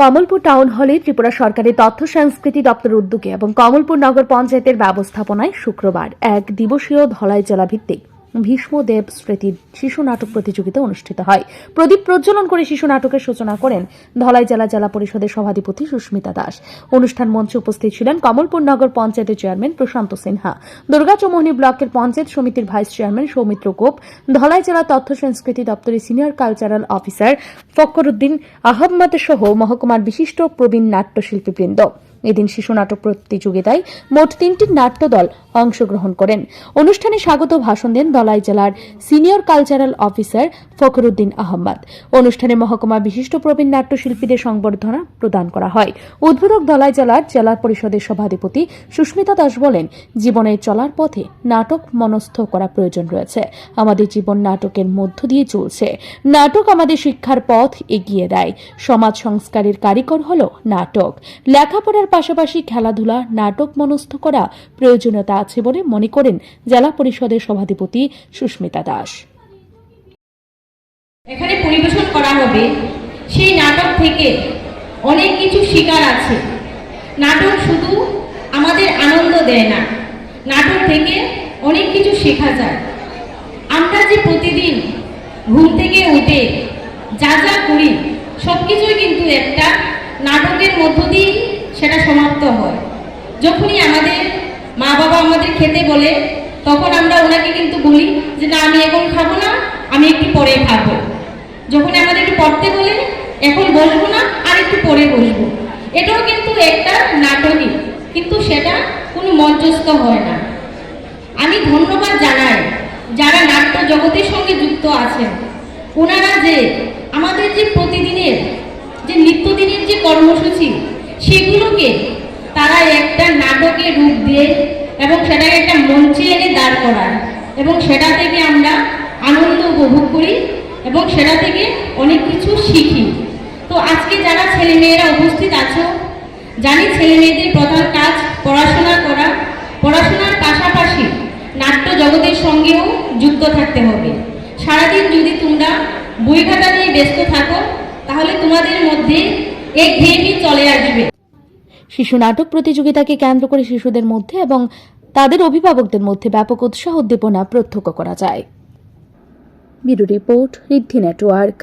Kamalpur town হলে ত্রিপুরা সরকারের তথ্য সংস্কৃতি দপ্তর উদ্যোগে এবং কমলপুর নগর পঞ্চায়েতের ব্যবস্থাপনায় শুক্রবার এক দিবসীয় ধলাই জেলা ভিত্তিক ভীষ্মদেব স্মৃতি শিশু নাটক প্রতিযোগিতা অনুষ্ঠিত হয়। প্রদীপ প্রজ্বলন করে শিশু নাটকের সূচনা করেন ধলাই জেলা পরিষদের সভাধিপতি সুস্মিতা দাস। অনুষ্ঠান মঞ্চে উপস্থিত ছিলেন কমলপুর নগর পঞ্চায়েতের চেয়ারম্যান প্রশান্ত সিনহা, দুর্গাচৌমুহনী ব্লকের পঞ্চায়েত সমিতির ভাইস চেয়ারম্যান সৌমিত্র গোপ, ধলাই জেলা তথ্য সংস্কৃতি দপ্তরের senior cultural officer Fakruddin Ahmed সহ মহকুমার বিশিষ্ট প্রবীণ নাট্যশিল্পীবৃন্দ। এদিন শিশু নাটক প্রতিযোগিতায় মোট 3টি নাট্যদল অংশগ্রহণ করেন। অনুষ্ঠানে স্বাগত ভাষণ দেন ধলাই জেলার senior cultural officer Fakruddin Ahmed. অনুষ্ঠানে মহকুমা বিশিষ্ট প্রবীণ নাট্যশিল্পীদের সংবর্ধনা প্রদান করা হয়। উদ্বোধক ধলাই জেলার জেলা পরিষদের সভাধিপতি সুস্মিতা দাস বলেন, জীবনের চলার পথে নাটক মনস্থ করা প্রয়োজন রয়েছে। আমাদের জীবন নাটকের মধ্য দিয়ে চলছে। নাটক আমাদের শিক্ষার পথ এগিয়ে দেয়। সমাজ সংস্কারের কারিগর হল নাটক। লেখাপড়ার পাশাপাশি খেলাধুলা, নাটক মনস্থ করা প্রয়োজনীয়তা আছে বলে মনে করেন জেলা পরিষদের সভাধিপতি সুস্মিতা দাস। এখানে পরিবেশন করা হবে, সেই নাটক থেকে অনেক কিছু শেখার আছে। নাটক শুধু আমাদের আনন্দ দেয় না, নাটক থেকে অনেক কিছু শেখা যায়। আমরা যে প্রতিদিন ঘুম থেকে উঠে যা যা করি সবকিছুই কিন্তু একটা নাটকের মধ্য দিয়ে সেটা সমাপ্ত হয়। যখনই আমাদের মা বাবা আমাদের খেতে বলে, তখন আমরা ওনাকে কিন্তু বলি যে না, আমি এখন খাবো না, আমি একটু পরে খাবো। যখন আমাদের একটু পড়তে বলে, এখন বসবো না, আর একটু পরে বসবো। এটাও কিন্তু একটা নাটকই, কিন্তু সেটা কোনো মঞ্চস্থ হয় না। আমি ধন্যবাদ জানাই যারা নাট্য জগতের সঙ্গে যুক্ত আছেন। ওনারা যে আমাদের যে প্রতিদিনের যে নিত্যদিনের যে কর্মসূচি, সেগুলোকে তারা একটা নাটকের রূপ দিয়ে এবং সেটাকে একটা মঞ্চে এনে দাঁড় করায়, এবং সেটা থেকে আমরা আনন্দ উপভোগ করি এবং সেটা থেকে অনেক কিছু শিখি। তো আজকে যারা ছেলেমেয়েরা উপস্থিত আছো, জানি ছেলেমেয়েদের প্রধান কাজ পড়াশোনা করা, পড়াশোনার পাশাপাশি নাট্য জগতের সঙ্গেও যুক্ত থাকতে হবে। সারাদিন যদি তোমরা বই খাতা নিয়ে ব্যস্ত থাকো, তাহলে তোমাদের মধ্যে একঘেয়েমি চলে আসবে। শিশু নাটক প্রতিযোগিতাকে কেন্দ্র করে শিশুদের মধ্যে এবং তাদের অভিভাবকদের মধ্যে ব্যাপক উৎসাহ উদ্দীপনা প্রত্যক্ষ করা যায়। ব্যুরো রিপোর্ট, ঋদ্ধি নেটওয়ার্ক।